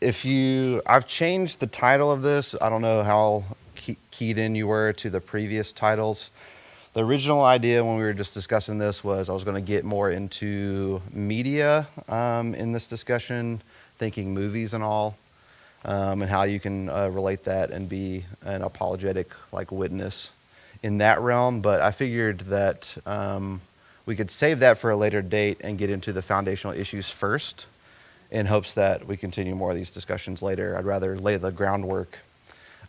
I've changed the title of this. I don't know how keyed in you were to the previous titles. The original idea when we were just discussing this was I was going to get more into media in this discussion, thinking movies and all, and how you can relate that and be an apologetic witness in that realm. But I figured that we could save that for a later date and get into the foundational issues first, in hopes that we continue more of these discussions later. I'd rather lay the groundwork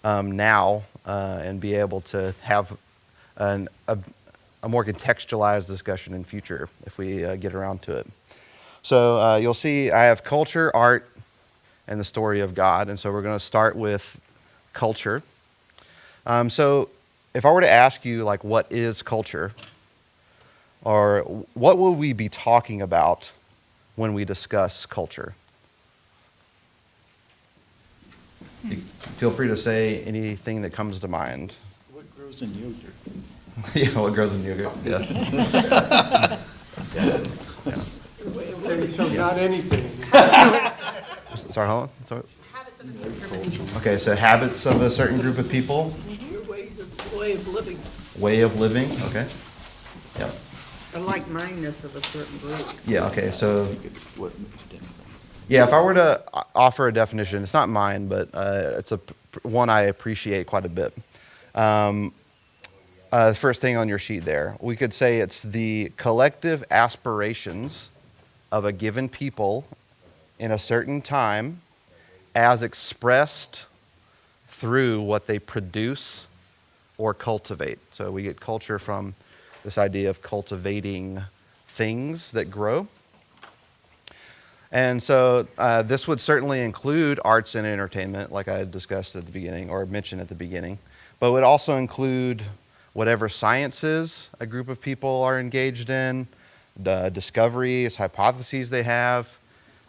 now and be able to have a more contextualized discussion in future if we get around to it. So you'll see I have culture, art, and the story of God. And so we're going to start with culture. So if I were to ask you, what is culture? Or what will we be talking about when we discuss culture? Feel free to say anything that comes to mind. What grows in yogurt? Yeah, what grows in yogurt? Yeah. So not anything. Sorry, hold on. Sorry. Habits of a certain group of people. Okay, so habits of a certain group of people. Your way of living. Way of living. Okay. Yep. A like-mindedness of a certain group. Yeah. Okay. So. It's what makes them. Yeah, if I were to offer a definition, it's not mine, but it's one I appreciate quite a bit. The first thing on your sheet there, we could say it's the collective aspirations of a given people in a certain time as expressed through what they produce or cultivate. So we get culture from this idea of cultivating things that grow. And so this would certainly include arts and entertainment, like I had discussed at the beginning, or mentioned at the beginning, but would also include whatever sciences a group of people are engaged in, the discoveries, hypotheses they have,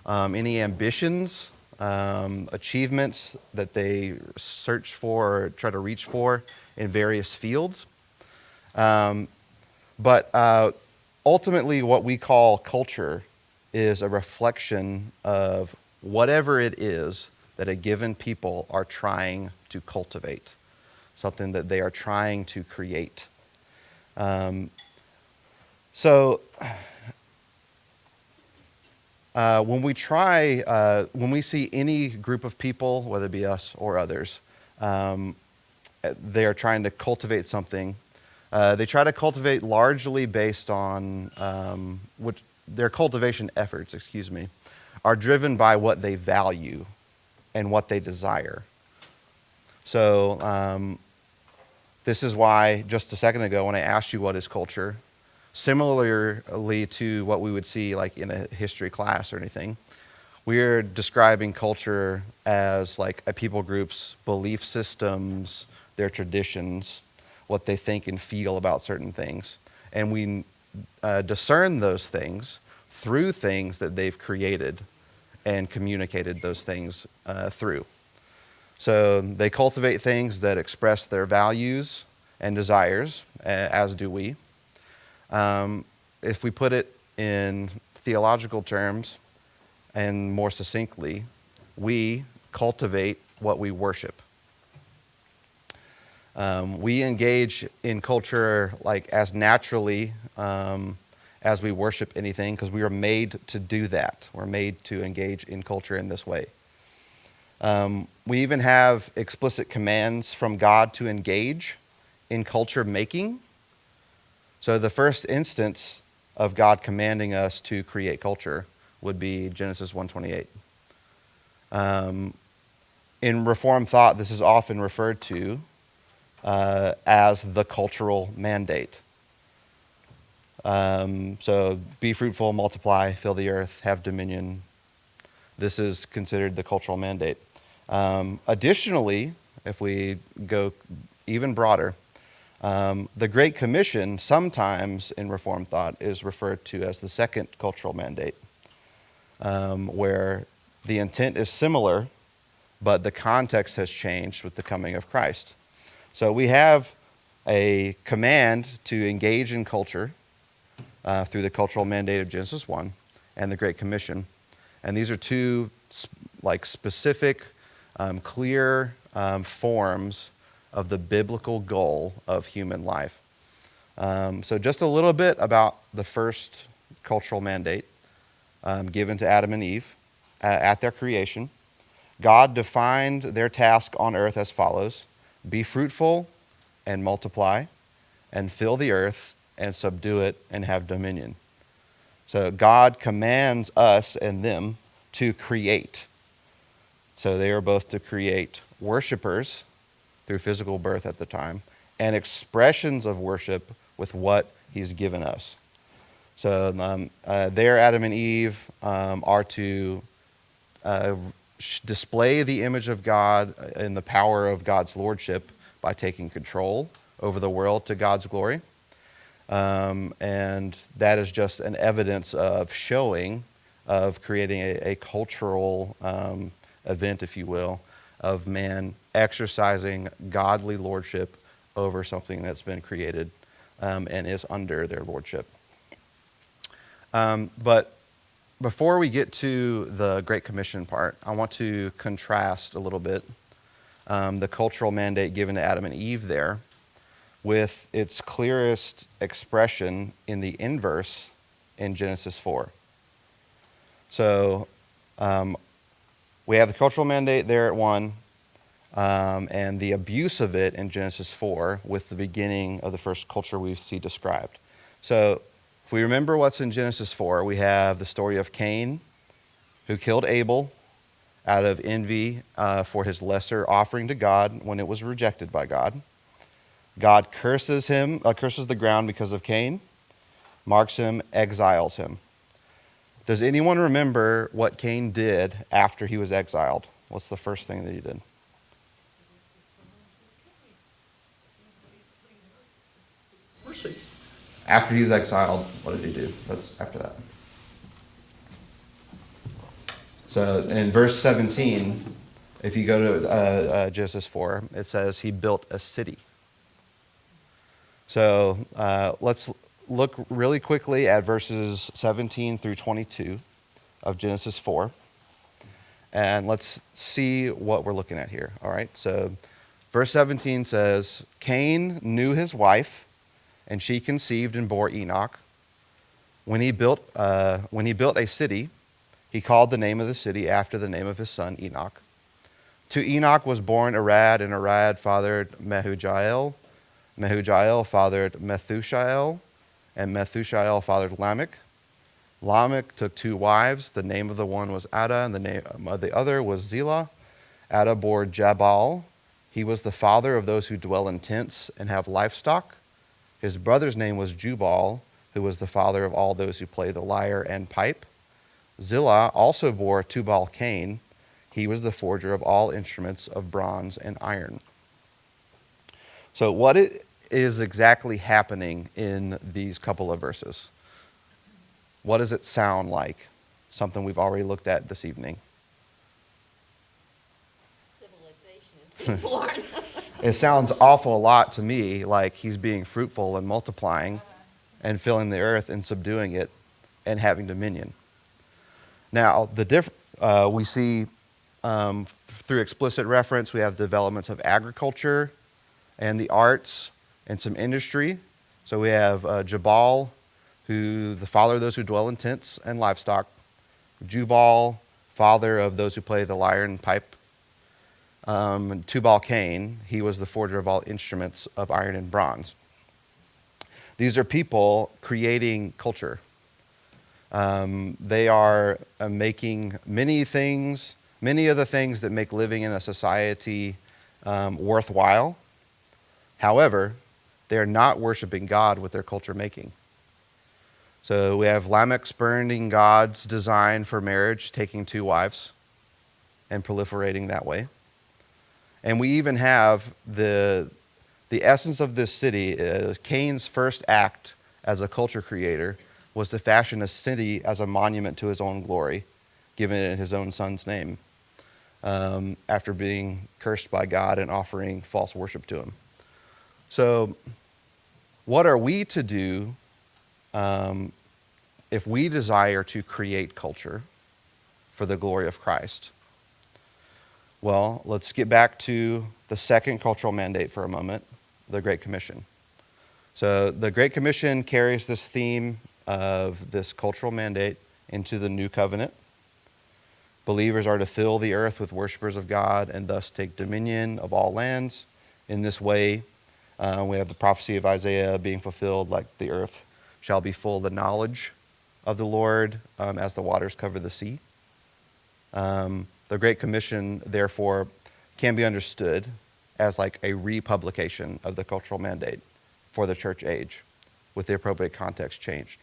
any ambitions, achievements that they search for or try to reach for in various fields. But ultimately what we call culture is a reflection of whatever it is that a given people are trying to cultivate, something that they are trying to create. So when we see any group of people, whether it be us or others, they are trying to cultivate something. They try to cultivate largely based on their cultivation efforts, are driven by what they value and what they desire. So this is why, just a second ago, when I asked you what is culture, similarly to what we would see like in a history class or anything, we're describing culture as like a people group's belief systems, their traditions, what they think and feel about certain things. And we discern those things through things that they've created and communicated those things through. So they cultivate things that express their values and desires, as do we. If we put it in theological terms and more succinctly, we cultivate what we worship. We engage in culture like as naturally as we worship anything, because we are made to do that. We're made to engage in culture in this way. We even have explicit commands from God to engage in culture making. So the first instance of God commanding us to create culture would be Genesis 1:28. In Reformed thought, this is often referred to as the cultural mandate. So be fruitful, multiply, fill the earth, have dominion. This is considered the cultural mandate. Additionally, if we go even broader, the Great Commission sometimes in Reformed thought is referred to as the second cultural mandate, where the intent is similar, but the context has changed with the coming of Christ. So we have a command to engage in culture through the cultural mandate of Genesis 1 and the Great Commission. And these are two like specific, clear forms of the biblical goal of human life. So just a little bit about the first cultural mandate given to Adam and Eve at their creation. God defined their task on earth as follows: be fruitful and multiply and fill the earth and subdue it and have dominion. So God commands us and them to create. So they are both to create worshipers through physical birth at the time and expressions of worship with what he's given us. So there Adam and Eve are to display the image of God and the power of God's lordship by taking control over the world to God's glory. And that is just an evidence of showing, of creating a cultural event, if you will, of man exercising godly lordship over something that's been created and is under their lordship. But before we get to the Great Commission part, I want to contrast a little bit the cultural mandate given to Adam and Eve there with its clearest expression in the inverse in Genesis 4. So we have the cultural mandate there at 1, and the abuse of it in Genesis 4 with the beginning of the first culture we see described. So if we remember what's in Genesis 4, we have the story of Cain, who killed Abel out of envy for his lesser offering to God when it was rejected by God. God curses the ground because of Cain, marks him, exiles him. Does anyone remember what Cain did after he was exiled? What's the first thing that he did? Mercy. After he was exiled, what did he do? That's after that. So in verse 17, if you go to Genesis 4, it says he built a city. So let's look really quickly at verses 17 through 22 of Genesis 4. And let's see what we're looking at here. All right. So verse 17 says, Cain knew his wife, and she conceived and bore Enoch. When he built a city, he called the name of the city after the name of his son Enoch. To Enoch was born Arad, and Arad fathered Mehujael. Mehujael fathered Methushael, and Methushael fathered Lamech. Lamech took 2 wives. The name of the one was Ada, and the name of the other was Zillah. Ada bore Jabal. He was the father of those who dwell in tents and have livestock. His brother's name was Jubal, who was the father of all those who play the lyre and pipe. Zillah also bore Tubal-Cain. He was the forger of all instruments of bronze and iron. So what is exactly happening in these couple of verses? What does it sound like? Something we've already looked at this evening. Civilization is being born. It sounds awful a lot to me like he's being fruitful and multiplying and filling the earth and subduing it and having dominion. Now, we see through explicit reference, we have developments of agriculture and the arts and some industry. So we have Jabal, who the father of those who dwell in tents and livestock. Jubal, father of those who play the lyre and pipe. Tubal-Cain, he was the forger of all instruments of iron and bronze. These are people creating culture. They are making many of the things that make living in a society worthwhile. However, they are not worshiping God with their culture making. So we have Lamech spurning God's design for marriage, taking 2 wives and proliferating that way. And we even have the essence of this city. Cain's first act as a culture creator was to fashion a city as a monument to his own glory, giving it his own son's name, after being cursed by God and offering false worship to him. So what are we to do if we desire to create culture for the glory of Christ? Well, let's get back to the second cultural mandate for a moment, the Great Commission. So the Great Commission carries this theme of this cultural mandate into the New Covenant. Believers are to fill the earth with worshipers of God and thus take dominion of all lands. In this way, we have the prophecy of Isaiah being fulfilled, like the earth shall be full of the knowledge of the Lord as the waters cover the sea. The Great Commission, therefore, can be understood as like a republication of the cultural mandate for the church age, with the appropriate context changed.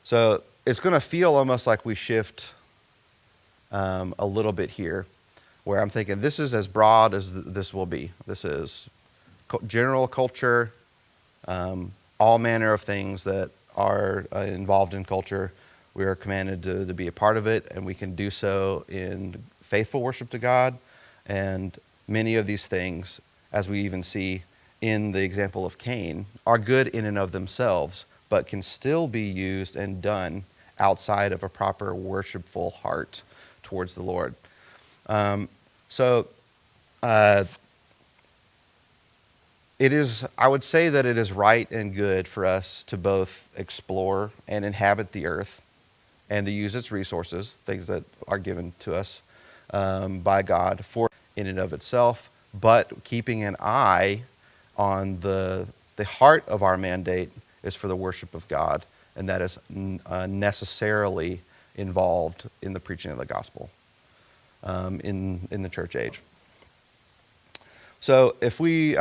So it's going to feel almost like we shift a little bit here, where I'm thinking this is as broad as this will be. This is general culture, all manner of things that are involved in culture. We are commanded to be a part of it, and we can do so in faithful worship to God. And many of these things, as we even see in the example of Cain, are good in and of themselves, but can still be used and done outside of a proper worshipful heart towards the Lord. It is, I would say that it is right and good for us to both explore and inhabit the earth and to use its resources, things that are given to us by God for in and of itself, but keeping an eye on the heart of our mandate is for the worship of God, and that is necessarily involved in the preaching of the gospel in the church age. So if we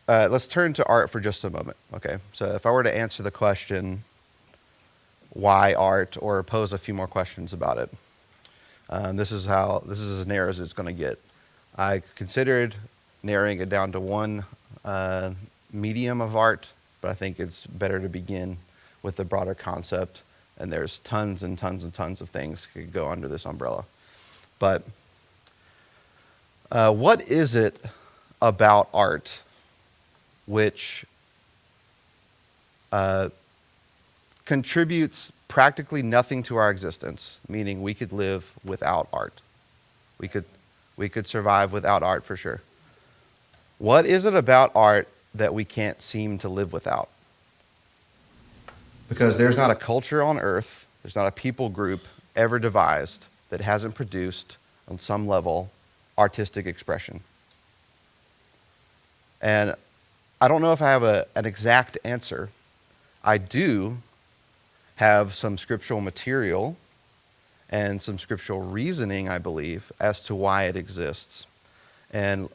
let's turn to art for just a moment. Okay, so if I were to answer the question, why art, or pose a few more questions about it, this is as narrow as it's going to get. I considered narrowing it down to one medium of art, but I think it's better to begin with the broader concept, and there's tons and tons and tons of things that could go under this umbrella. But what is it about art which contributes practically nothing to our existence, meaning we could live without art? We could survive without art for sure. What is it about art that we can't seem to live without? Because there's not a culture on earth, there's not a people group ever devised that hasn't produced, on some level, artistic expression. And I don't know if I have an exact answer. I do have some scriptural material and some scriptural reasoning, I believe, as to why it exists. And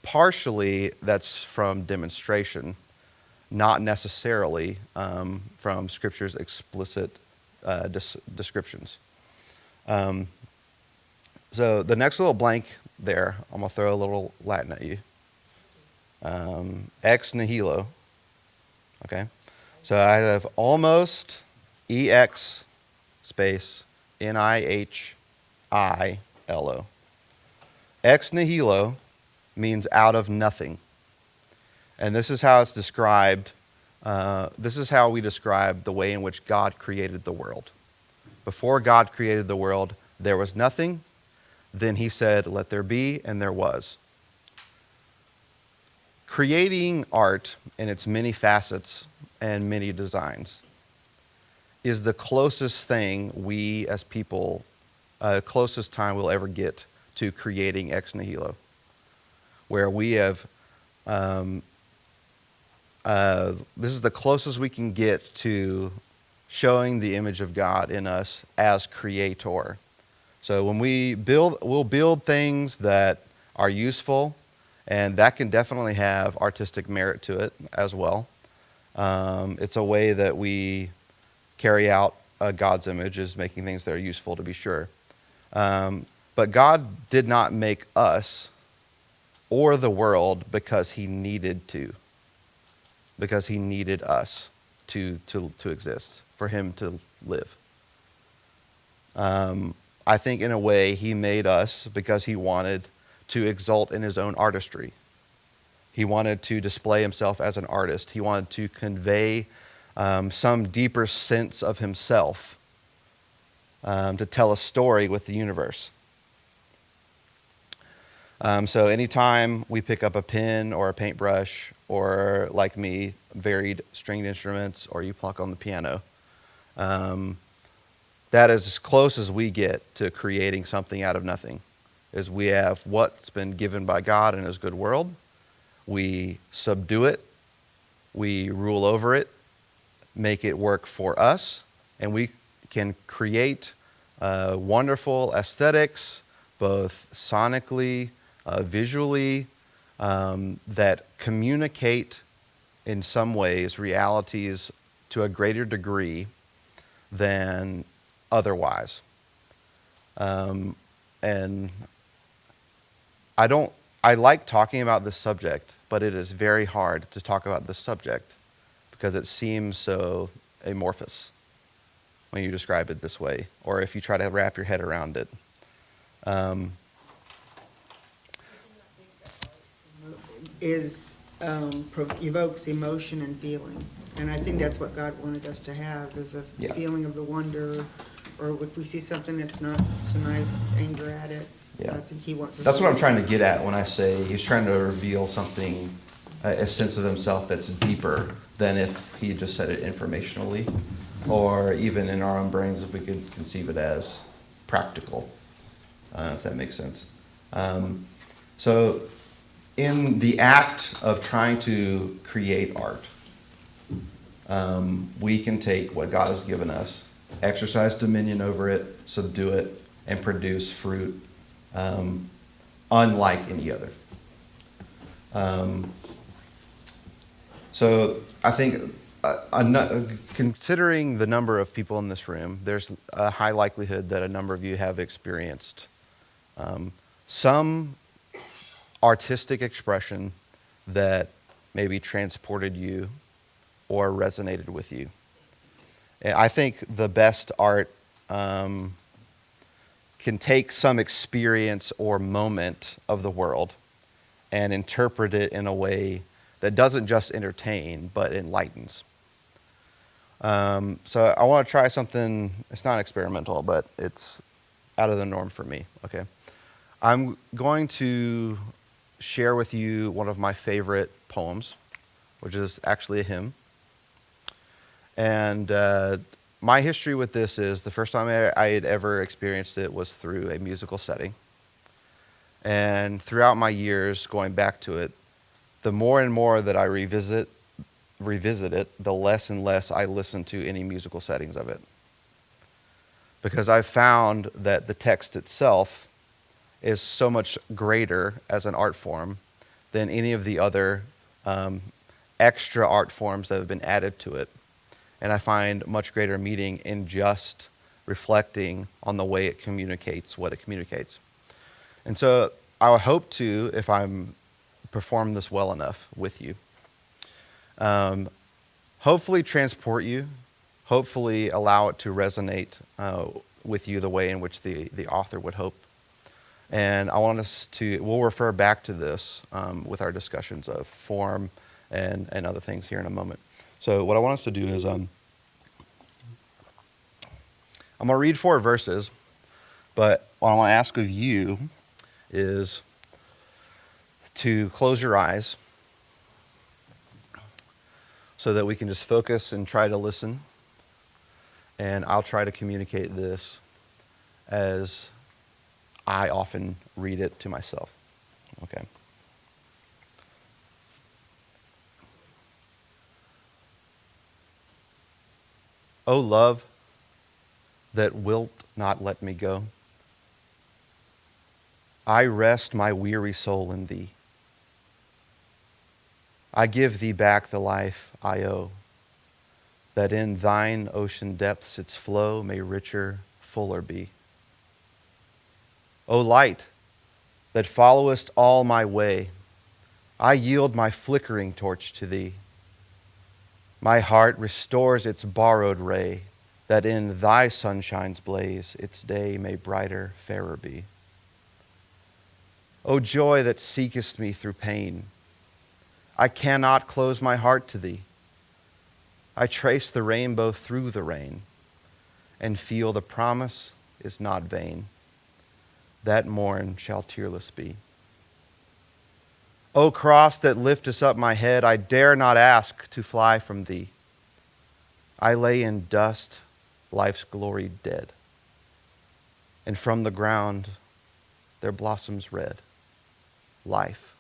partially that's from demonstration, not necessarily from Scripture's explicit descriptions. So the next little blank there, I'm going to throw a little Latin at you. Ex nihilo. Okay? So I have almost, EX space NIHILO. Ex nihilo means out of nothing. And this is how it's described. This is how we describe the way in which God created the world. Before God created the world, there was nothing. Then he said, let there be, and there was. Creating art in its many facets and many designs is the closest thing we as people, closest time we'll ever get to creating ex nihilo, where we have, this is the closest we can get to showing the image of God in us as creator. So when we'll build things that are useful, and that can definitely have artistic merit to it as well. It's a way that we carry out God's image, is making things that are useful, to be sure. But God did not make us or the world because he needed to. Because he needed us to exist, for him to live. I think in a way he made us because he wanted to exult in his own artistry. He wanted to display himself as an artist. He wanted to convey some deeper sense of himself to tell a story with the universe. So anytime we pick up a pen or a paintbrush, or like me, varied stringed instruments, or you pluck on the piano, that is as close as we get to creating something out of nothing. Is we have what's been given by God in his good world, we subdue it, we rule over it, make it work for us, and we can create wonderful aesthetics, both sonically, visually, that communicate in some ways realities to a greater degree than otherwise. And I like talking about this subject, but it is very hard to talk about this subject because it seems so amorphous when you describe it this way, or if you try to wrap your head around it. Evokes emotion and feeling. And I think that's what God wanted us to have, is a Yeah. feeling of the wonder, or if we see something that's not so nice, anger at it. Yeah. I think he wants us. That's what I'm trying to get at when I say he's trying to reveal something, a sense of himself that's deeper than if he just said it informationally, or even in our own brains if we could conceive it as practical, if that makes sense. So in the act of trying to create art, we can take what God has given us, exercise dominion over it, subdue it, and produce fruit unlike any other. So I think considering the number of people in this room, there's a high likelihood that a number of you have experienced some artistic expression that maybe transported you or resonated with you. And I think the best art can take some experience or moment of the world and interpret it in a way that doesn't just entertain, but enlightens. So I want to try something. It's not experimental, but it's out of the norm for me. Okay, I'm going to share with you one of my favorite poems, which is actually a hymn. And my history with this is the first time I had ever experienced it was through a musical setting. And throughout my years going back to it, the more and more that I revisit it, the less and less I listen to any musical settings of it. Because I've found that the text itself is so much greater as an art form than any of the other extra art forms that have been added to it. And I find much greater meaning in just reflecting on the way it communicates what it communicates. And so I hope to, if I'm perform this well enough with you, hopefully transport you, hopefully allow it to resonate with you the way in which the author would hope. And I want us to, we'll refer back to this with our discussions of form and other things here in a moment. So what I want us to do is I'm going to read 4 verses, but what I want to ask of you is to close your eyes so that we can just focus and try to listen. And I'll try to communicate this as I often read it to myself. Okay. O love that wilt not let me go, I rest my weary soul in thee. I give thee back the life I owe, that in thine ocean depths its flow may richer, fuller be. O light that followest all my way, I yield my flickering torch to thee. My heart restores its borrowed ray, that in thy sunshine's blaze its day may brighter, fairer be. O joy that seekest me through pain, I cannot close my heart to thee. I trace the rainbow through the rain and feel the promise is not vain. That morn shall tearless be. O cross that liftest up my head, I dare not ask to fly from thee. I lay in dust, life's glory dead, and from the ground there blossoms red, life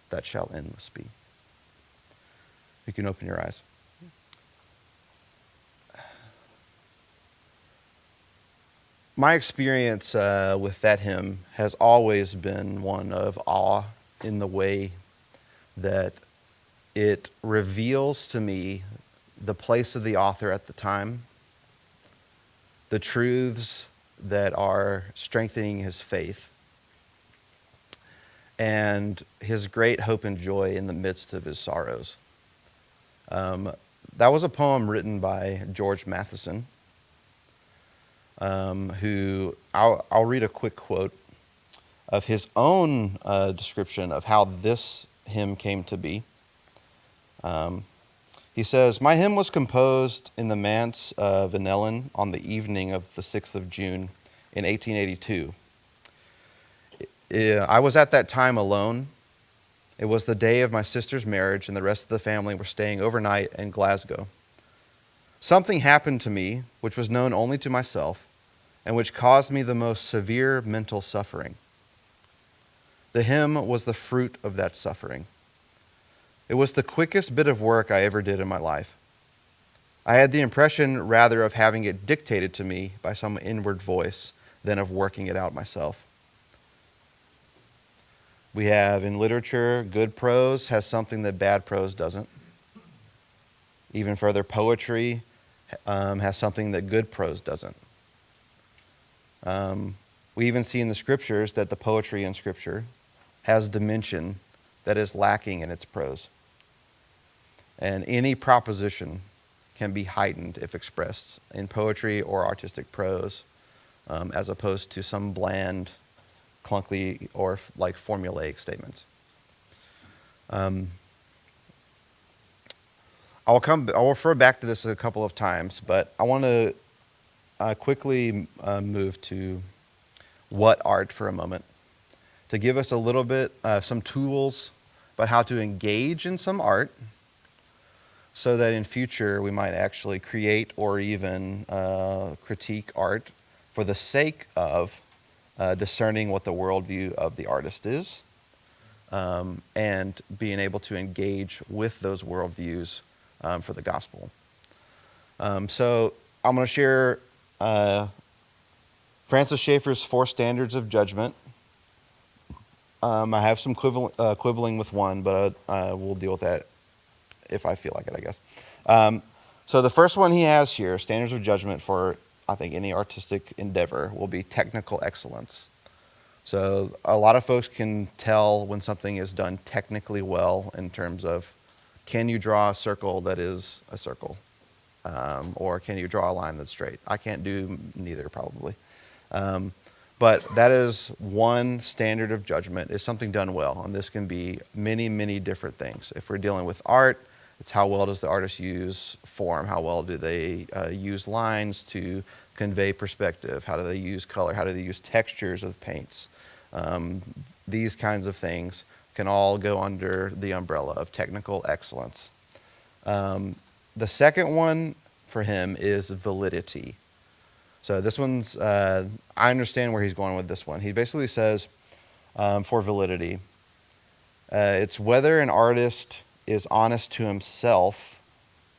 that shall endless be. You can open your eyes. My experience with that hymn has always been one of awe in the way that it reveals to me the place of the author at the time, the truths that are strengthening his faith, and his great hope and joy in the midst of his sorrows. That was a poem written by George Matheson, who I'll read a quick quote of his own description of how this hymn came to be. He says, "My hymn was composed in the manse of Vanillin on the evening of the 6th of June in 1882. I was at that time alone. It was the day of my sister's marriage, and the rest of the family were staying overnight in Glasgow. Something happened to me which was known only to myself, and which caused me the most severe mental suffering. The hymn was the fruit of that suffering. It was the quickest bit of work I ever did in my life. I had the impression rather of having it dictated to me by some inward voice than of working it out myself." We have in literature, good prose has something that bad prose doesn't. Even further, poetry has something that good prose doesn't. We even see in the scriptures that the poetry in scripture has dimension that is lacking in its prose. And any proposition can be heightened if expressed in poetry or artistic prose, as opposed to some bland, clunky, or like formulaic statements. I'll refer back to this a couple of times, but I want to quickly move to what art for a moment, to give us a little bit, some tools about how to engage in some art so that in future we might actually create or even critique art for the sake of discerning what the worldview of the artist is, and being able to engage with those worldviews for the gospel. So I'm going to share Francis Schaeffer's 4 standards of judgment. I have some quibbling with one, but we'll deal with that if I feel like it, I guess. So the first one he has here, standards of judgment for, I think, any artistic endeavor, will be technical excellence. So a lot of folks can tell when something is done technically well in terms of, can you draw a circle that is a circle? Or can you draw a line that's straight? I can't do neither, probably. But that is one standard of judgment, is something done well. And this can be many, many different things. If we're dealing with art, it's how well does the artist use form? How well do they use lines to convey perspective? How do they use color? How do they use textures of paints? These kinds of things can all go under the umbrella of technical excellence. The second one for him is validity. So this one's, I understand where he's going with this one. He basically says, for validity, it's whether an artist is honest to himself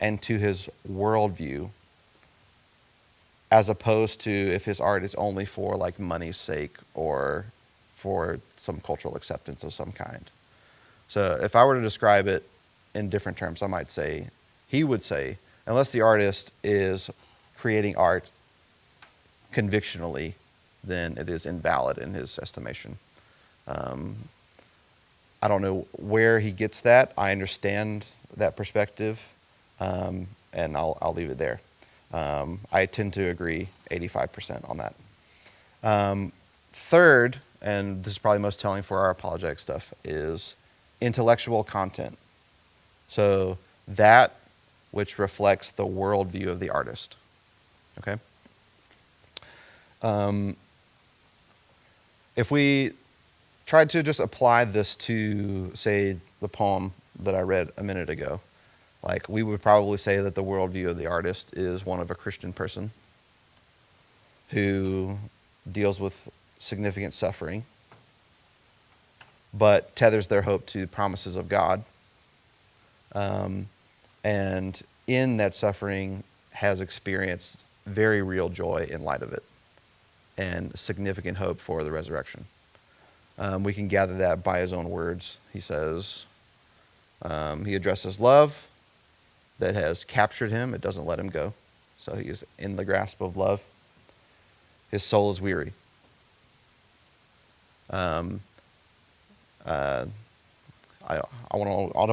and to his worldview, as opposed to if his art is only for like money's sake or for some cultural acceptance of some kind. So if I were to describe it in different terms, I might say, he would say, unless the artist is creating art convictionally, then it is invalid in his estimation. I don't know where he gets that. I understand that perspective, and I'll leave it there. I tend to agree 85% on that. Third, and this is probably most telling for our apologetic stuff, is intellectual content. So that which reflects the worldview of the artist. Okay? If we tried to just apply this to, say, the poem that I read a minute ago, like we would probably say that the worldview of the artist is one of a Christian person who deals with significant suffering, but tethers their hope to the promises of God. And in that suffering has experienced very real joy in light of it and significant hope for the resurrection. We can gather that by his own words. He says, he addresses love that has captured him. It doesn't let him go. So he is in the grasp of love. His soul is weary. I don't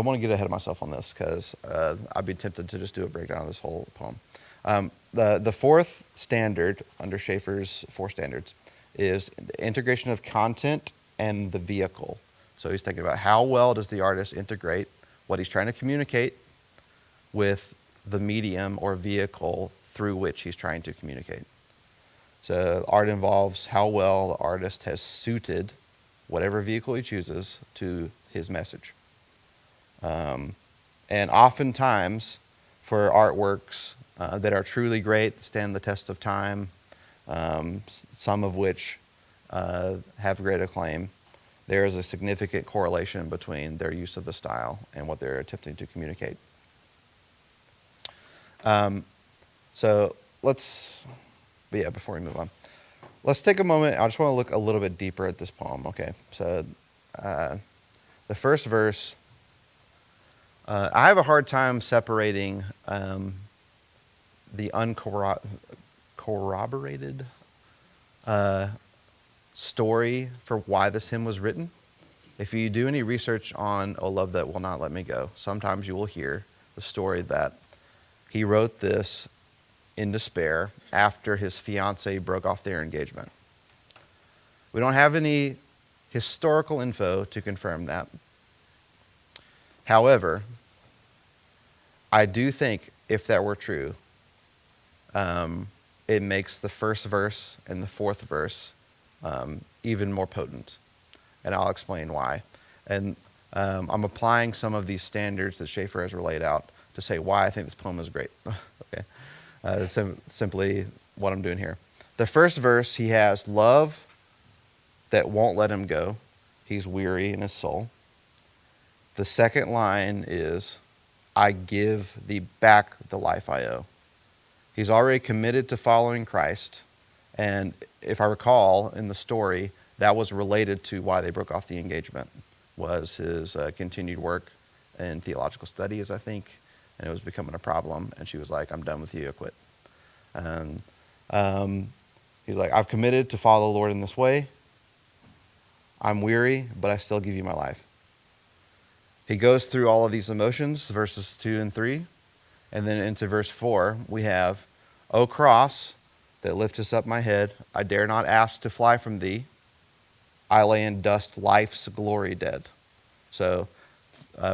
want to get ahead of myself on this because I'd be tempted to just do a breakdown of this whole poem. The fourth standard under Schaeffer's four standards is the integration of content and the vehicle. So he's thinking about how well does the artist integrate what he's trying to communicate with the medium or vehicle through which he's trying to communicate. So art involves how well the artist has suited whatever vehicle he chooses to his message. And oftentimes for artworks that are truly great, that stand the test of time, some of which have great acclaim, there is a significant correlation between their use of the style and what they're attempting to communicate. So before we move on, let's take a moment. I just want to look a little bit deeper at this poem. Okay, so the first verse, I have a hard time separating the uncorroborated story for why this hymn was written. If you do any research on "O Love That Will Not Let Me Go," sometimes you will hear the story that he wrote this in despair after his fiancée broke off their engagement. We don't have any historical info to confirm that. However, I do think if that were true, it makes the first verse and the fourth verse even more potent. And I'll explain why. And I'm applying some of these standards that Schaeffer has laid out to say why I think this poem is great. Okay, simply what I'm doing here. The first verse, he has love that won't let him go. He's weary in his soul. The second line is, I give thee back the life I owe. He's already committed to following Christ. And if I recall in the story, that was related to why they broke off the engagement, was his continued work in theological studies, I think. And it was becoming a problem. And she was like, I'm done with you, I quit. And he's like, I've committed to follow the Lord in this way. I'm weary, but I still give you my life. He goes through all of these emotions, verses 2 and 3. And then into verse 4, we have, O cross that liftest up my head, I dare not ask to fly from thee. I lay in dust, life's glory dead. So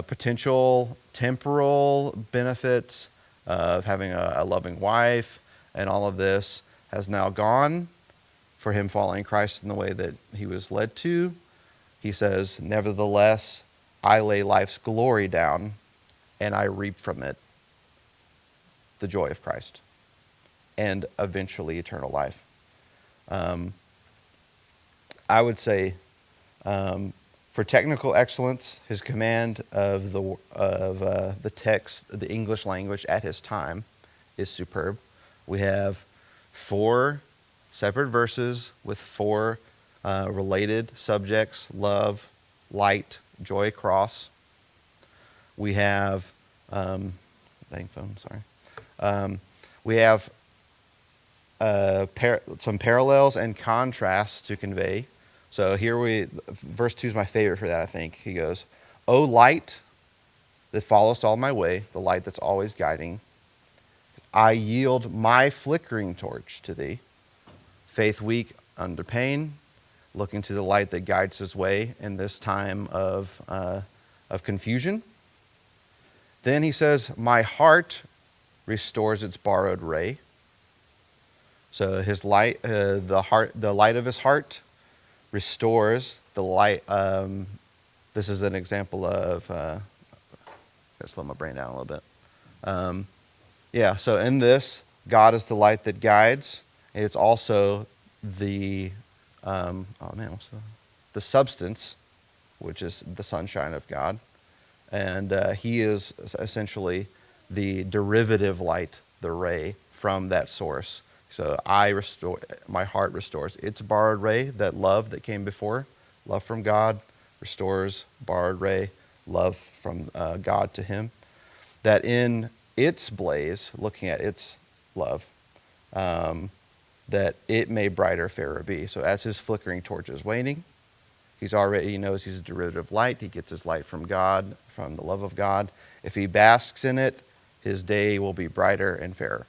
potential temporal benefits of having a loving wife and all of this has now gone for him following Christ in the way that he was led to. He says, nevertheless, I lay life's glory down and I reap from it the joy of Christ and eventually eternal life. I would say for technical excellence, his command of the text, the English language at his time is superb. We have 4 separate verses with 4 related subjects: love, light, joy, cross. We have we have some parallels and contrasts to convey. So here verse 2 is my favorite for that, I think. He goes, O light that followest all my way, the light that's always guiding, I yield my flickering torch to thee. Faith weak under pain, looking to the light that guides his way in this time of confusion. Then he says, my heart restores its borrowed ray. So his light, the light of his heart restores the light. This is an example of, gotta slow my brain down a little bit. Yeah, so in this, God is the light that guides. It's also the, what's the substance, which is the sunshine of God. And he is essentially the derivative light, the ray from that source. So my heart restores its borrowed ray, that love that came before, love from God, restores borrowed ray, love from God to him. That in its blaze, looking at its love, that it may brighter, fairer be. So as his flickering torch is waning, he knows he's a derivative light. He gets his light from God, from the love of God. If he basks in it, his day will be brighter and fairer.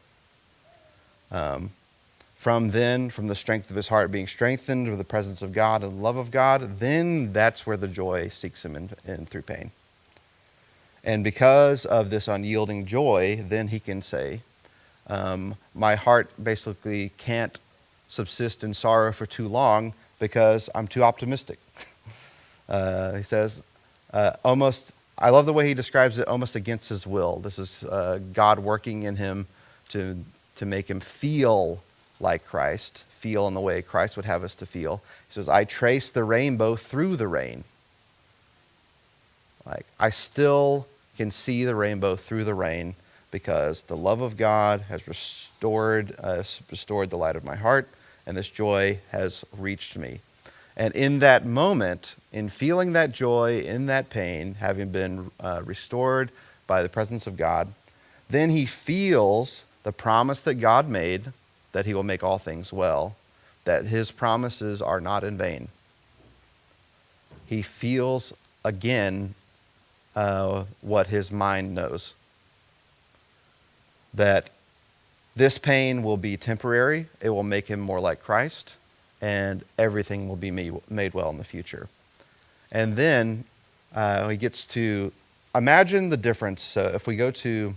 From the strength of his heart being strengthened with the presence of God and the love of God, then that's where the joy seeks him in through pain. And because of this unyielding joy, then he can say, my heart basically can't subsist in sorrow for too long because I'm too optimistic. He says, I love the way he describes it almost against his will. This is God working in him to make him feel like Christ, feel in the way Christ would have us to feel. He says, I trace the rainbow through the rain. Like, I still can see the rainbow through the rain because the love of God has restored the light of my heart, and this joy has reached me. And in that moment, in feeling that joy, in that pain, having been restored by the presence of God, then he feels the promise that God made, that he will make all things well, that his promises are not in vain. He feels again what his mind knows, that this pain will be temporary, it will make him more like Christ, and everything will be made well in the future. And then he gets to, imagine the difference if we go to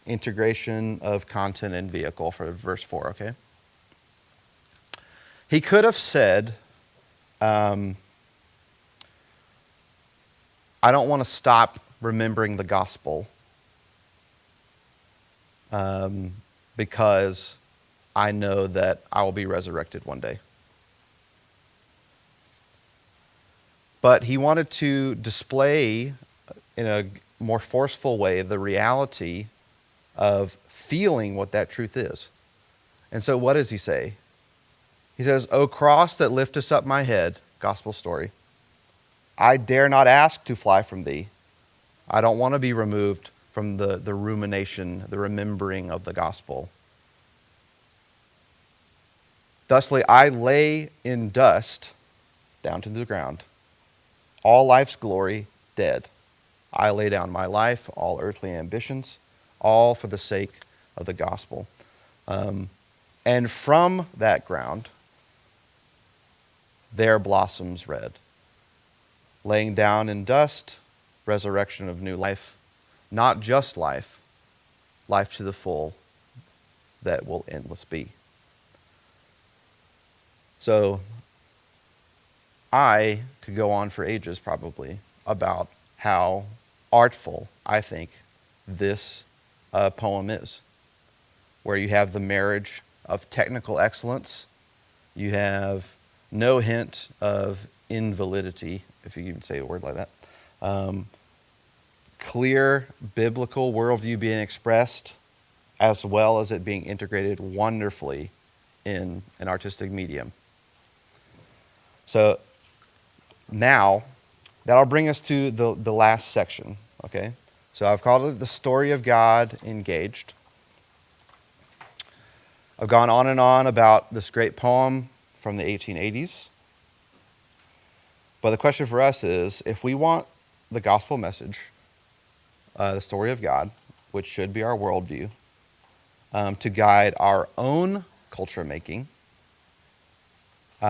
integration of content and vehicle for verse 4, okay? He could have said, I don't want to stop remembering the gospel because I know that I will be resurrected one day. But he wanted to display in a more forceful way the reality of feeling what that truth is. And so what does he say? He says, O cross that liftest up my head, gospel story, I dare not ask to fly from thee. I don't want to be removed from the rumination, the remembering of the gospel. Thusly, I lay in dust down to the ground. All life's glory dead. I lay down my life, all earthly ambitions, all for the sake of the gospel. And from that ground, there blossoms red. Laying down in dust, resurrection of new life, not just life, life to the full that will endless be. So I could go on for ages probably about how artful I think this poem is, where you have the marriage of technical excellence, you have no hint of invalidity, if you even say a word like that, clear biblical worldview being expressed, as well as it being integrated wonderfully in an artistic medium. So now, that'll bring us to the last section, okay? So I've called it the story of God engaged. I've gone on and on about this great poem from the 1880s. But the question for us is, if we want the gospel message, the story of God, which should be our worldview, to guide our own culture making,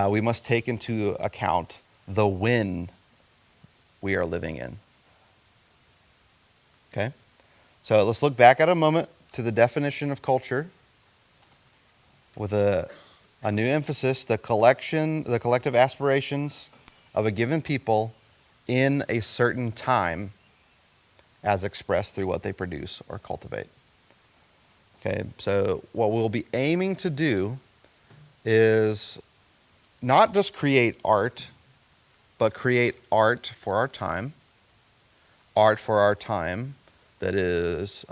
we must take into account the when we are living in. Okay? So let's look back at a moment to the definition of culture. with a new emphasis, the collective aspirations of a given people in a certain time as expressed through what they produce or cultivate. Okay, so what we'll be aiming to do is not just create art, but create art for our time that is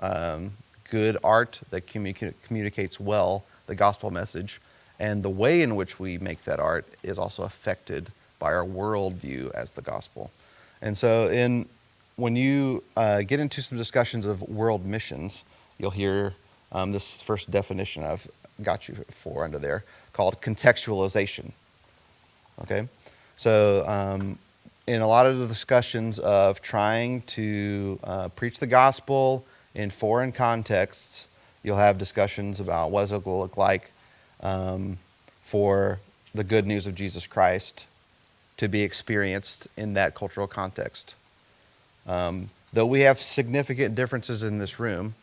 good art that communicates well the gospel message, and the way in which we make that art is also affected by our worldview as the gospel. And so when you get into some discussions of world missions, you'll hear this first definition I've got you for under there called contextualization. Okay? So in a lot of the discussions of trying to preach the gospel in foreign contexts, you'll have discussions about what does it look like for the good news of Jesus Christ to be experienced in that cultural context. Though we have significant differences in this room,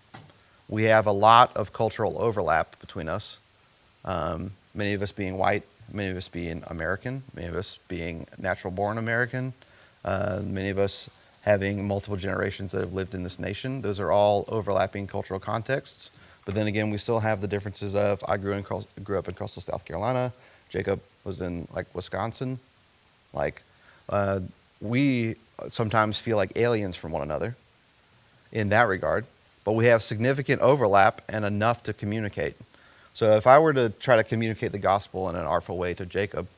we have a lot of cultural overlap between us. Many of us being white, many of us being American, many of us being natural-born American, many of us having multiple generations that have lived in this nation. Those are all overlapping cultural contexts. But then again, we still have the differences of I grew up in coastal South Carolina. Jacob was in Wisconsin. We sometimes feel like aliens from one another in that regard. But we have significant overlap and enough to communicate. So if I were to try to communicate the gospel in an artful way to Jacob,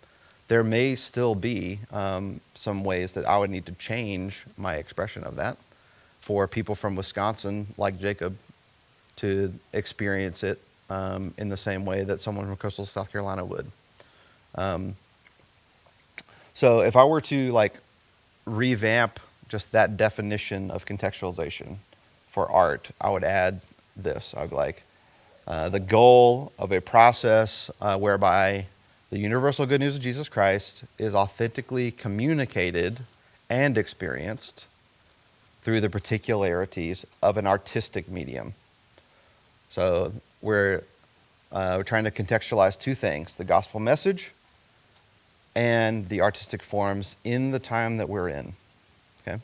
there may still be some ways that I would need to change my expression of that for people from Wisconsin, like Jacob, to experience it in the same way that someone from coastal South Carolina would. So if I were to revamp just that definition of contextualization for art, I would add this. I would the goal of a process whereby the universal good news of Jesus Christ is authentically communicated and experienced through the particularities of an artistic medium. So we're trying to contextualize two things: the gospel message and the artistic forms in the time that we're in. Okay,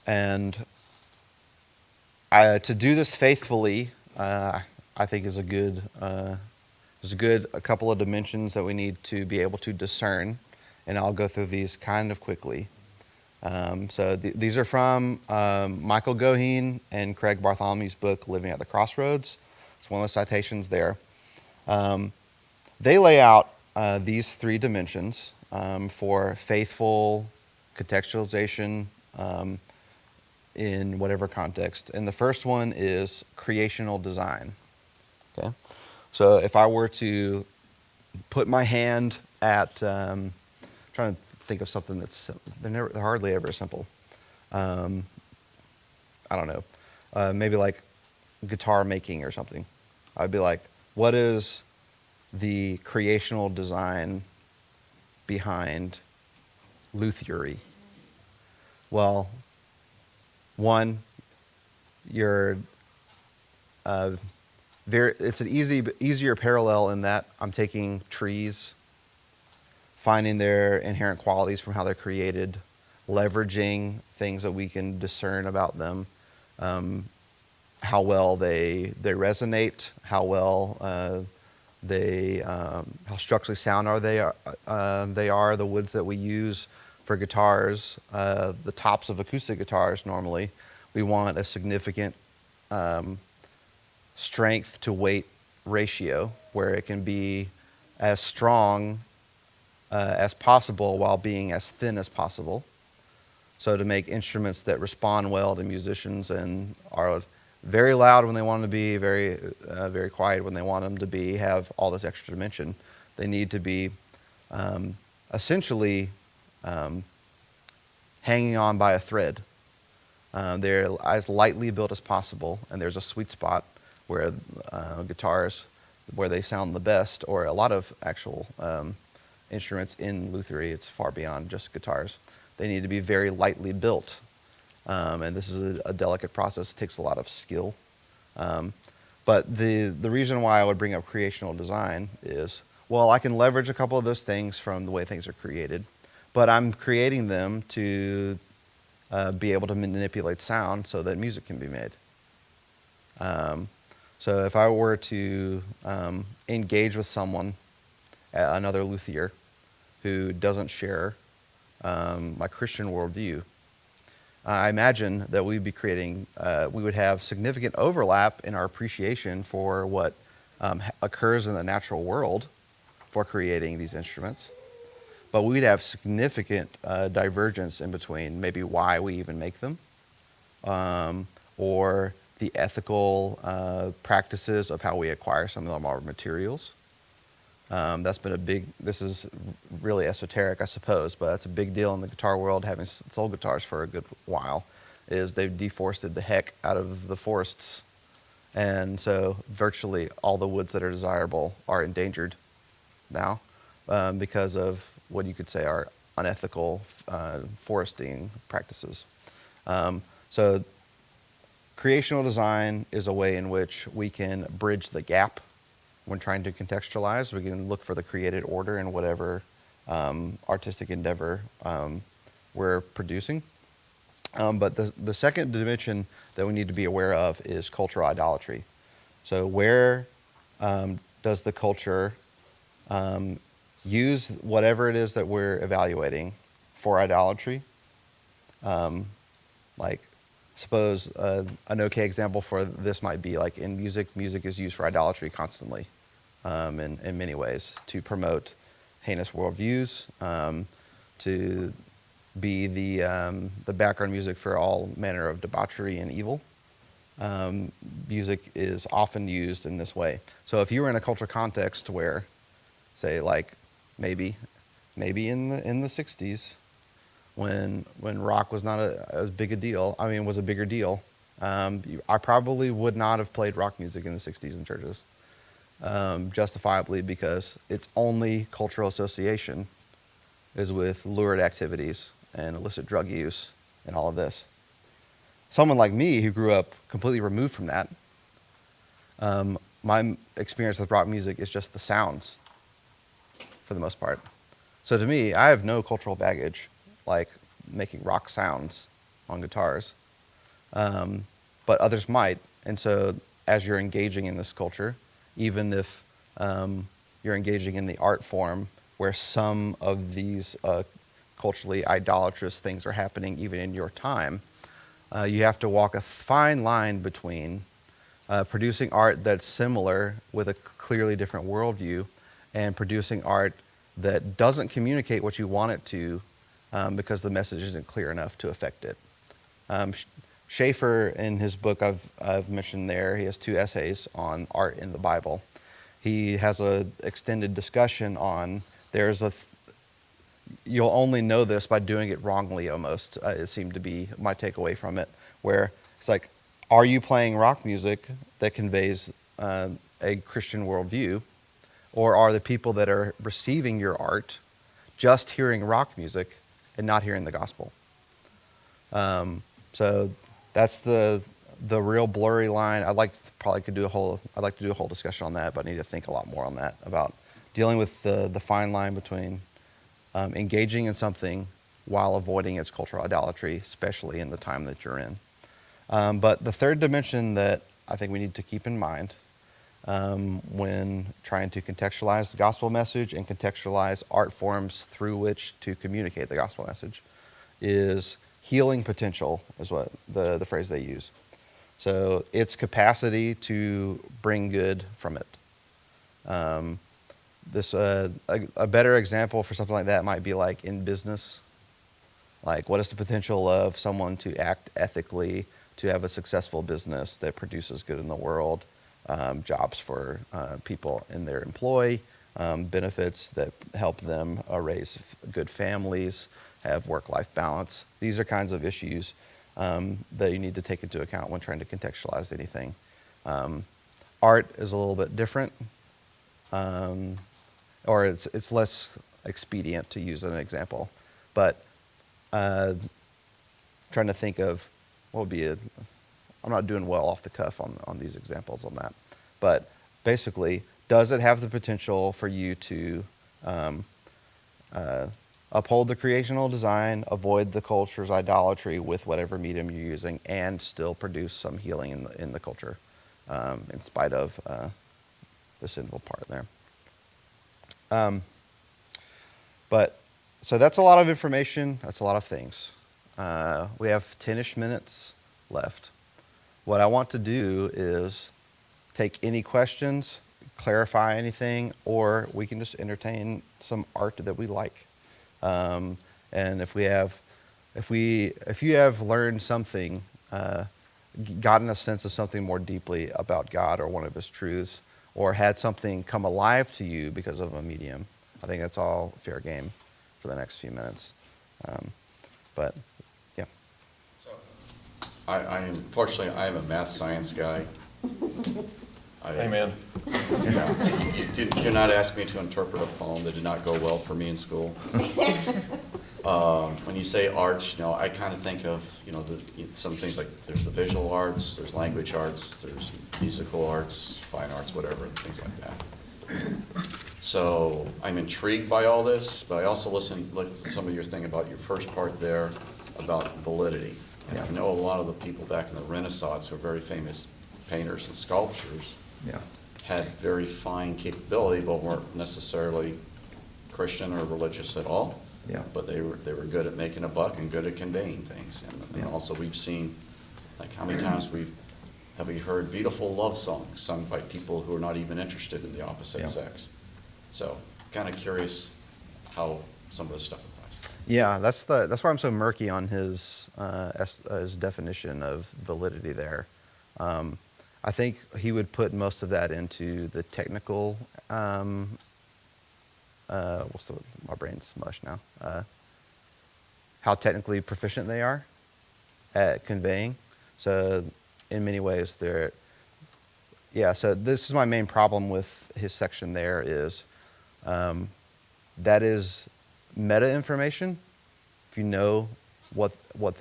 and to do this faithfully, I think is a good. There's a couple of dimensions that we need to be able to discern, and I'll go through these kind of quickly. These are from Michael Goheen and Craig Bartholomew's book, Living at the Crossroads. It's one of the citations there. They lay out these three dimensions for faithful contextualization in whatever context. And the first one is creational design. Okay? So if I were to put my hand at, trying to think of something they're hardly ever simple. I don't know, maybe like guitar making or something. I'd be like, what is the creational design behind luthiery? Well, one, it's an easier parallel in that I'm taking trees, finding their inherent qualities from how they're created, leveraging things that we can discern about them, how well they resonate, how well how structurally sound they are, the woods that we use for guitars, the tops of acoustic guitars normally. We want a significant strength to weight ratio where it can be as strong as possible while being as thin as possible. So to make instruments that respond well to musicians and are very loud when they want them to be, very quiet when they want them to be, have all this extra dimension. They need to be essentially hanging on by a thread. They're as lightly built as possible, and there's a sweet spot where guitars, where they sound the best, or a lot of actual instruments in luthiery, it's far beyond just guitars. They need to be very lightly built. And this is a delicate process. It takes a lot of skill. But the reason why I would bring up creational design is, well, I can leverage a couple of those things from the way things are created, but I'm creating them to be able to manipulate sound so that music can be made. So if I were to engage with someone, another luthier, who doesn't share my Christian worldview, I imagine that we'd be creating, we would have significant overlap in our appreciation for what occurs in the natural world for creating these instruments. But we'd have significant divergence in between maybe why we even make them, or the ethical practices of how we acquire some of our materials. That's been a big, this is really esoteric, I suppose, but that's a big deal in the guitar world, having sold guitars for a good while, is they've deforested the heck out of the forests. And so virtually all the woods that are desirable are endangered now because of what you could say are unethical foresting practices. So creational design is a way in which we can bridge the gap when trying to contextualize. We can look for the created order in whatever artistic endeavor we're producing. But the second dimension that we need to be aware of is cultural idolatry. So where does the culture use whatever it is that we're evaluating for idolatry? Like, suppose an okay example for this might be like in music. Music is used for idolatry constantly in many ways to promote heinous worldviews, to be the background music for all manner of debauchery and evil. Music is often used in this way. So if you were in a cultural context where, say, like maybe in the 60s, when rock was not as big a deal, was a bigger deal, I probably would not have played rock music in the 60s in churches, justifiably, because its only cultural association is with lurid activities and illicit drug use and all of this. Someone like me who grew up completely removed from that, my experience with rock music is just the sounds for the most part. So to me, I have no cultural baggage like making rock sounds on guitars, but others might. And so as you're engaging in this culture, even if you're engaging in the art form where some of these culturally idolatrous things are happening even in your time, you have to walk a fine line between producing art that's similar with a clearly different worldview and producing art that doesn't communicate what you want it to because the message isn't clear enough to affect it. Schaeffer, in his book I've mentioned there, he has 2 essays on art in the Bible. He has an extended discussion on you'll only know this by doing it wrongly almost, it seemed to be my takeaway from it, where it's like, are you playing rock music that conveys a Christian worldview, or are the people that are receiving your art just hearing rock music and not hearing the gospel? So that's the real blurry line. I'd like to do a whole discussion on that, but I need to think a lot more on that, about dealing with the fine line between engaging in something while avoiding its cultural idolatry, especially in the time that you're in. But the third dimension that I think we need to keep in mind when trying to contextualize the gospel message and contextualize art forms through which to communicate the gospel message is healing potential, is what the phrase they use. So its capacity to bring good from it. A better example for something like that might be like in business. Like, what is the potential of someone to act ethically, to have a successful business that produces good in the world, jobs for people in their employ, benefits that help them raise good families, have work-life balance. These are kinds of issues that you need to take into account when trying to contextualize anything. Art is a little bit different, or it's less expedient to use an example. But trying to think of what would be I'm not doing well off the cuff on these examples on that. But basically, does it have the potential for you to uphold the creational design, avoid the culture's idolatry with whatever medium you're using, and still produce some healing in the culture, in spite of the sinful part there. But so that's a lot of information. That's a lot of things. We have 10-ish minutes left. What I want to do is take any questions, clarify anything, or we can just entertain some art that we like. And if you have learned something, gotten a sense of something more deeply about God or one of His truths, or had something come alive to you because of a medium, I think that's all fair game for the next few minutes. But yeah. I am, fortunately, I am a math science guy. Amen. Do not ask me to interpret a poem that did not go well for me in school. When you say arts, I kind of think of, some things like there's the visual arts, there's language arts, there's musical arts, fine arts, whatever, things like that. So I'm intrigued by all this, but I also look at some of your thing about your first part there about validity. And I know a lot of the people back in the Renaissance who are very famous painters and sculptors had very fine capability, but weren't necessarily Christian or religious at all. Yeah. But they were good at making a buck and good at conveying things. And also we've seen, like, how many times have we heard beautiful love songs sung by people who are not even interested in the opposite sex. So kind of curious how some of this stuff applies. Yeah, that's why I'm so murky on his definition of validity there. I think he would put most of that into the technical. My brain's mush now. How technically proficient they are at conveying. So in many ways, so this is my main problem with his section there is that is meta information. If you know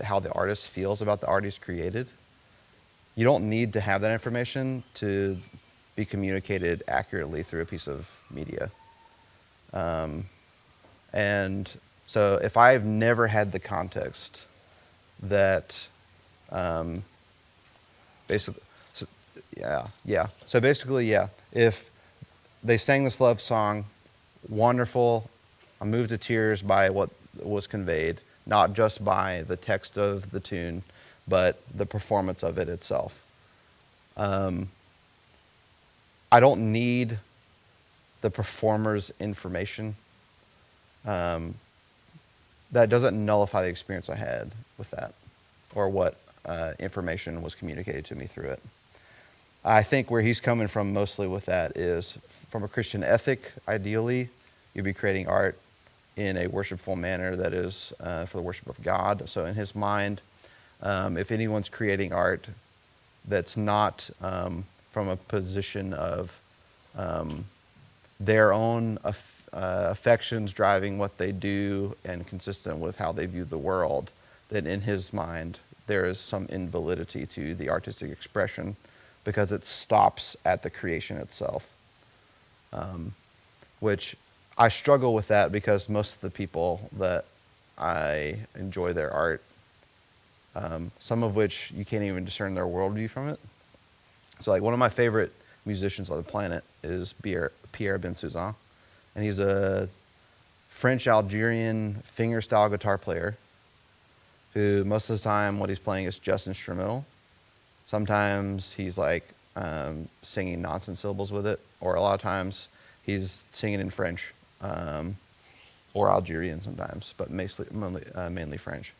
how the artist feels about the art he's created, you don't need to have that information to be communicated accurately through a piece of media. And so if I've never had the context that basically, if they sang this love song, wonderful, I'm moved to tears by what was conveyed, not just by the text of the tune, but the performance of it itself. I don't need the performer's information. That doesn't nullify the experience I had with that, or what information was communicated to me through it. I think where he's coming from mostly with that is from a Christian ethic. Ideally, you'd be creating art in a worshipful manner that is for the worship of God. So in his mind, if anyone's creating art that's not from a position of their own affections driving what they do and consistent with how they view the world, then in his mind there is some invalidity to the artistic expression because it stops at the creation itself. Which I struggle with that because most of the people that I enjoy their art, some of which you can't even discern their worldview from it. So like one of my favorite musicians on the planet is Pierre Bensoussan. And he's a French-Algerian fingerstyle guitar player who most of the time what he's playing is just instrumental. Sometimes he's like singing nonsense syllables with it, or a lot of times he's singing in French or Algerian sometimes, but mainly French.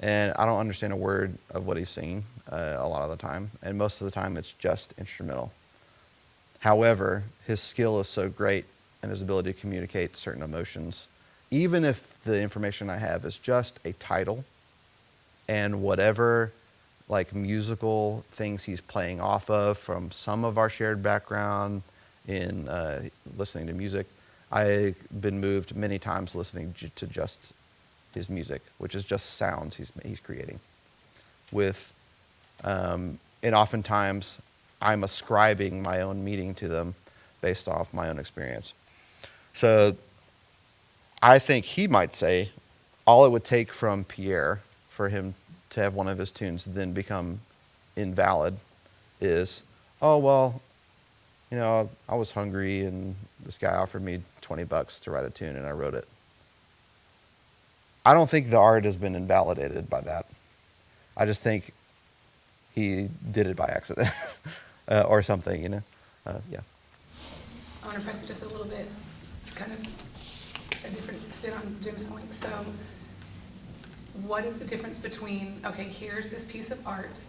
And I don't understand a word of what he's singing a lot of the time, and most of the time it's just instrumental. However, his skill is so great and his ability to communicate certain emotions, even if the information I have is just a title and whatever like musical things he's playing off of from some of our shared background in listening to music. I've been moved many times listening to just his music, which is just sounds he's creating. And oftentimes I'm ascribing my own meaning to them based off my own experience. So I think he might say all it would take from Pierre for him to have one of his tunes then become invalid is, oh, well, I was hungry and this guy offered me $20 to write a tune and I wrote it. I don't think the art has been invalidated by that. I just think he did it by accident or something, yeah. I want to press just a little bit, kind of a different spin on Jim's point. So what is the difference between, okay, here's this piece of art,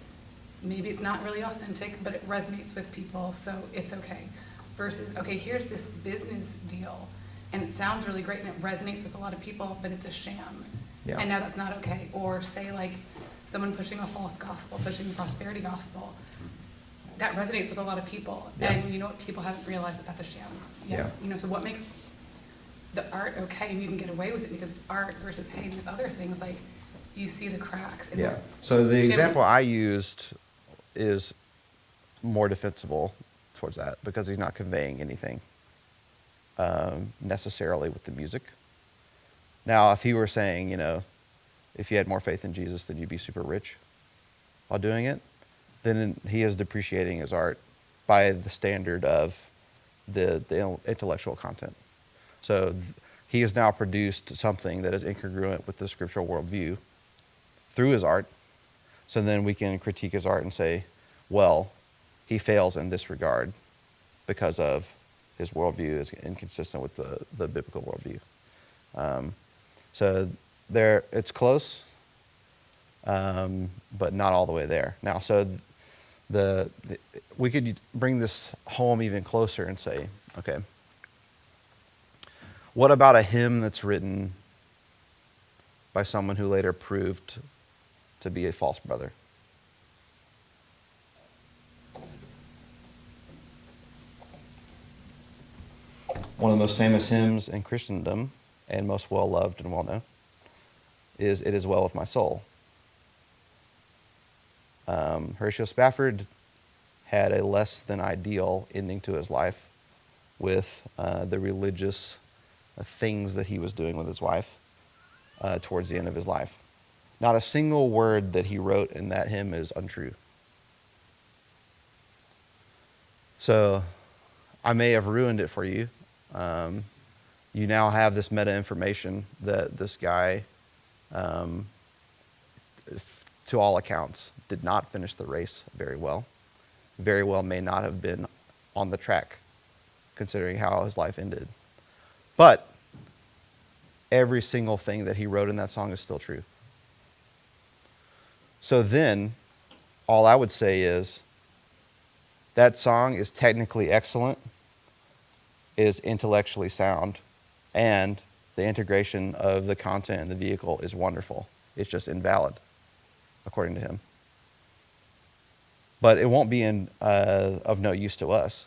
maybe it's not really authentic, but it resonates with people, so it's okay, versus, okay, here's this business deal, and it sounds really great and it resonates with a lot of people, but it's a sham, Yeah. and now that's not okay. Or say like someone pushing a false gospel, pushing the prosperity gospel, that resonates with a lot of people, Yeah. and you know what, people haven't realized that that's a sham yet. Yeah. So what makes the art okay and you can get away with it because it's art, versus, hey, these other things, like, you see the cracks. And Yeah. So the sham- example I used is more defensible towards that because he's not conveying anything necessarily with the music. Now, if he were saying, if you had more faith in Jesus, then you'd be super rich while doing it, then he is depreciating his art by the standard of the intellectual content. So he has now produced something that is incongruent with the scriptural worldview through his art. So then we can critique his art and say, well, he fails in this regard because of his worldview is inconsistent with the biblical worldview. So there, it's close, but not all the way there. Now, so we could bring this home even closer and say, okay, what about a hymn that's written by someone who later proved to be a false brother? One of the most famous hymns in Christendom, and most well-loved and well-known, is It Is Well With My Soul. Horatio Spafford had a less than ideal ending to his life with the religious things that he was doing with his wife towards the end of his life. Not a single word that he wrote in that hymn is untrue. So I may have ruined it for you. You now have this meta information that this guy, to all accounts, did not finish the race very well. Very well may not have been on the track, considering how his life ended. But every single thing that he wrote in that song is still true. So then, all I would say is, that song is technically excellent, is intellectually sound, and the integration of the content in the vehicle is wonderful. It's just invalid, according to him. But it won't be of no use to us,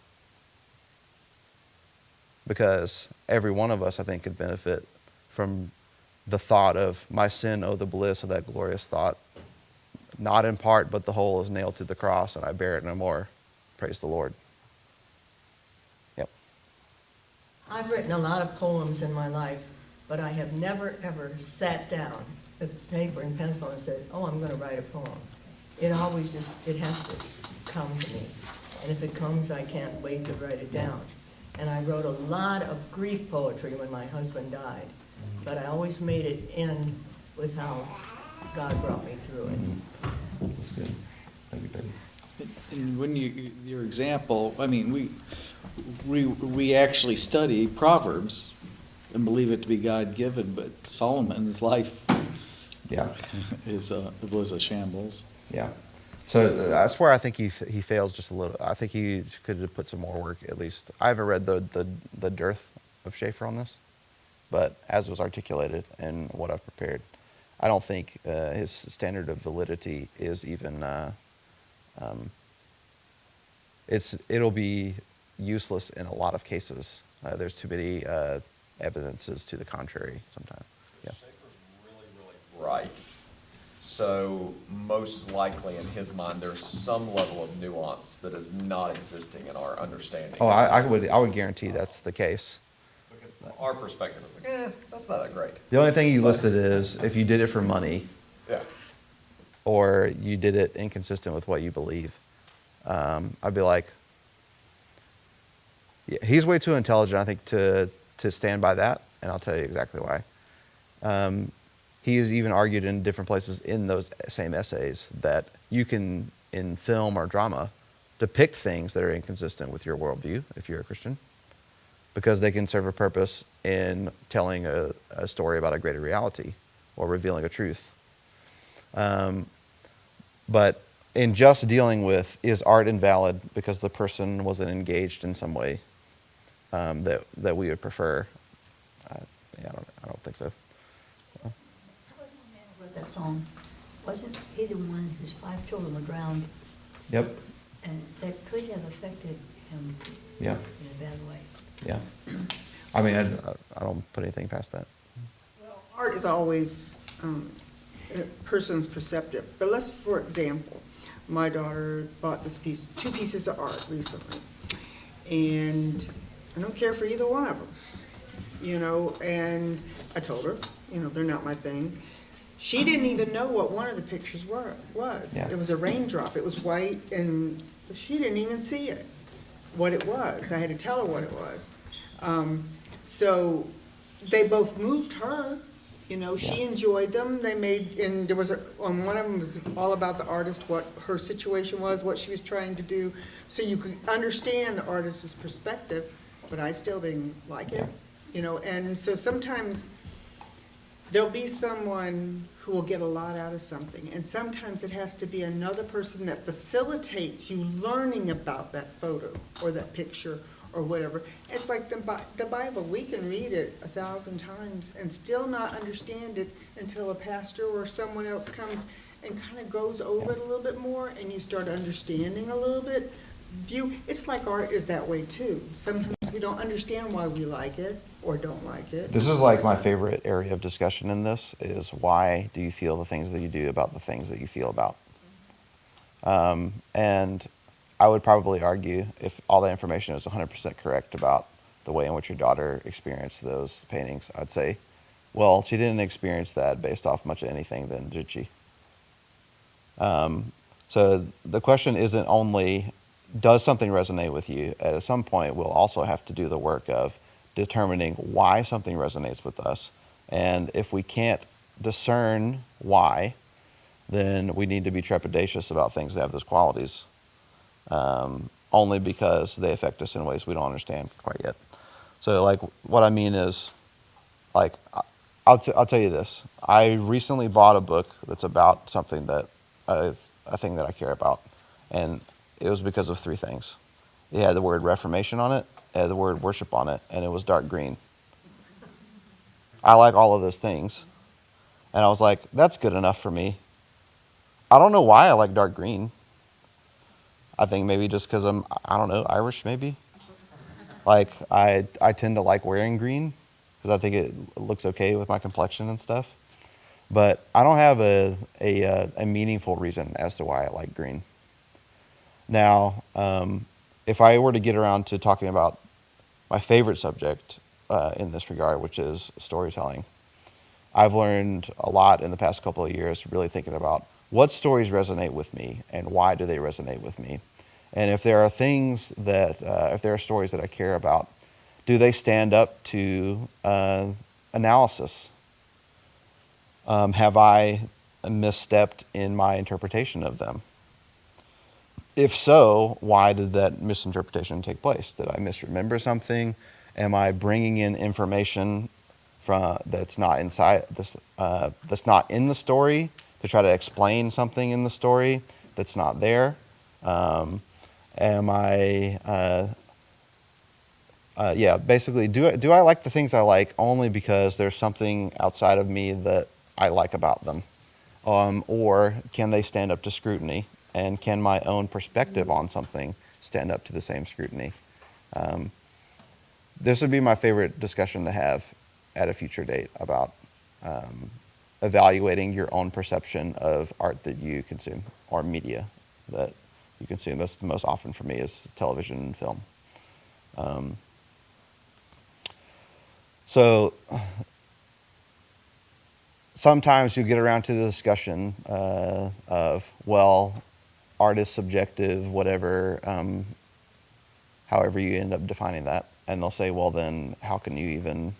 because every one of us, I think, could benefit from the thought of, my sin, oh, the bliss of that glorious thought. Not in part, but the whole is nailed to the cross, and I bear it no more. Praise the Lord. Yep. I've written a lot of poems in my life, but I have never, ever sat down with paper and pencil and said, oh, I'm going to write a poem. It always just, it has to come to me. And if it comes, I can't wait to write it down. And I wrote a lot of grief poetry when my husband died, but I always made it end with how God brought me through it. That's good. Thank you, baby. And when your example, I mean, we actually study Proverbs and believe it to be God-given, but Solomon's life Yeah. was a shambles. Yeah. So that's where I think he fails just a little. I think he could have put some more work, at least. I haven't read the dearth of Schaeffer on this, but as was articulated and what I've prepared, I don't think his standard of validity is even, it'll be useless in a lot of cases. There's too many evidences to the contrary sometimes. Yeah. Schaefer's really, really bright. So most likely in his mind, there's some level of nuance that is not existing in our understanding. Oh, of I this. would guarantee that's the case. Because from our perspective, it's like, that's not that great. The only thing you But- listed is if you did it for money Yeah, or you did it inconsistent with what you believe. I'd be like, yeah, he's way too intelligent, I think, to stand by that, and I'll tell you exactly why. He has even argued in different places in those same essays that you can, in film or drama, depict things that are inconsistent with your worldview if you're a Christian, because they can serve a purpose in telling a story about a greater reality or revealing a truth. But in just dealing with, is art invalid because the person wasn't engaged in some way that we would prefer? Yeah, I don't think so. That was one man who wrote that song. Wasn't he the one whose 5 children were drowned? Yep. And that could have affected him Yeah. in a bad way. Yeah. I mean, I don't put anything past that. Well, art is always a person's perceptive. But let's, for example, my daughter bought two pieces of art recently. And I don't care for either one of them, and I told her, they're not my thing. She didn't even know what one of the pictures was. Yeah. It was a raindrop. It was white, and she didn't even see it, what it was. I had to tell her what it was. So they both moved her. She enjoyed them. They made, and there was on one of them was all about the artist, what her situation was, what she was trying to do. So you could understand the artist's perspective, but I still didn't like it. And so sometimes there'll be someone who will get a lot out of something, and sometimes it has to be another person that facilitates you learning about that photo or that picture or whatever. It's like the Bible. We can read it 1,000 times and still not understand it until a pastor or someone else comes and kind of goes over it a little bit more, and you start understanding a little bit. It's like art is that way too. Sometimes we don't understand why we like it or don't like it. This is like my favorite area of discussion in this is why do you feel the things that you do about the things that you feel about? And I would probably argue if all the information is 100% correct about the way in which your daughter experienced those paintings, I'd say, well, she didn't experience that based off much of anything then, did she? So the question isn't only, does something resonate with you? At some point, we'll also have to do the work of determining why something resonates with us. And if we can't discern why, then we need to be trepidatious about things that have those qualities, only because they affect us in ways we don't understand quite yet. So, like, what I mean is, like, I'll tell you this. I recently bought a book that's about something that, a thing that I care about. And it was because of 3 things. It had the word Reformation on it, it had the word worship on it, and it was dark green. I like all of those things. And I was like, that's good enough for me. I don't know why I like dark green. I think maybe just because I don't know, Irish maybe. Like, I tend to like wearing green because I think it looks okay with my complexion and stuff. But I don't have a meaningful reason as to why I like green. Now, if I were to get around to talking about my favorite subject in this regard, which is storytelling, I've learned a lot in the past couple of years really thinking about what stories resonate with me and why do they resonate with me. And if there are things that, if there are stories that I care about, do they stand up to analysis? Have I misstepped in my interpretation of them? If so, why did that misinterpretation take place? Did I misremember something? Am I bringing in information that's not inside this, that's not in the story to try to explain something in the story that's not there? Am I basically, do I like the things I like only because there's something outside of me that I like about them? Or can they stand up to scrutiny? And can my own perspective on something stand up to the same scrutiny? This would be my favorite discussion to have at a future date about evaluating your own perception of art that you consume or media that you consume. That's the most often for me is television and film. So sometimes you get around to the discussion of, well, art is subjective, whatever, however you end up defining that. And they'll say, well, then how can you even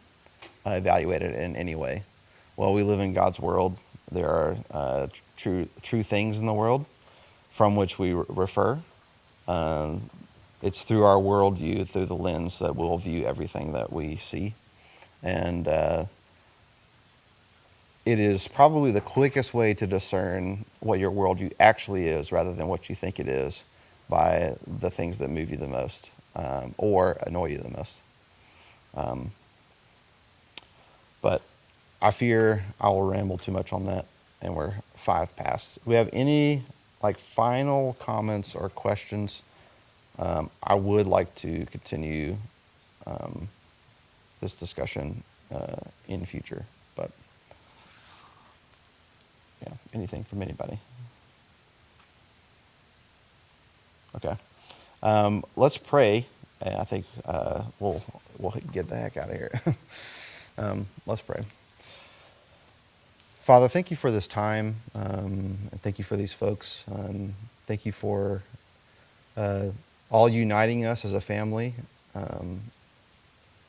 evaluate it in any way? Well, we live in God's world. There are true things in the world from which we refer. It's through our worldview, through the lens that we'll view everything that we see. And it is probably the quickest way to discern what your worldview actually is rather than what you think it is by the things that move you the most or annoy you the most. But I fear I will ramble too much on that, and we're 5 past. Do we have any final comments or questions? I would like to continue this discussion in future, but yeah, anything from anybody? Okay. Let's pray, and I think we'll get the heck out of here. Let's pray. Father, thank you for this time, and thank you for these folks. Thank you for all uniting us as a family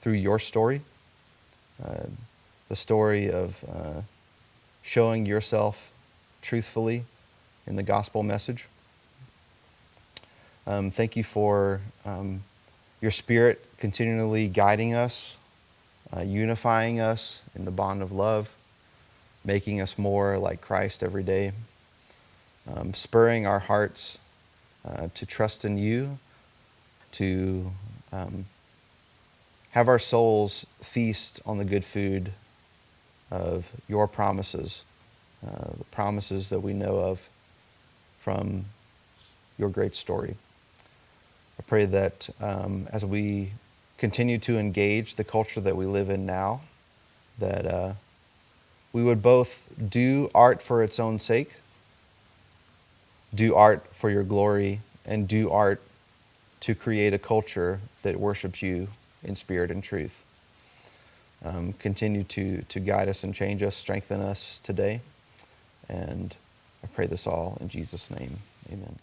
through your story, the story of showing yourself truthfully in the gospel message. Thank you for your Spirit continually guiding us, unifying us in the bond of love, making us more like Christ every day, spurring our hearts to trust in you, to have our souls feast on the good food of your promises, the promises that we know of from your great story. I pray that as we continue to engage the culture that we live in now, that we would both do art for its own sake, do art for your glory, and do art to create a culture that worships you in spirit and truth. Continue to guide us and change us, strengthen us today. And I pray this all in Jesus' name. Amen.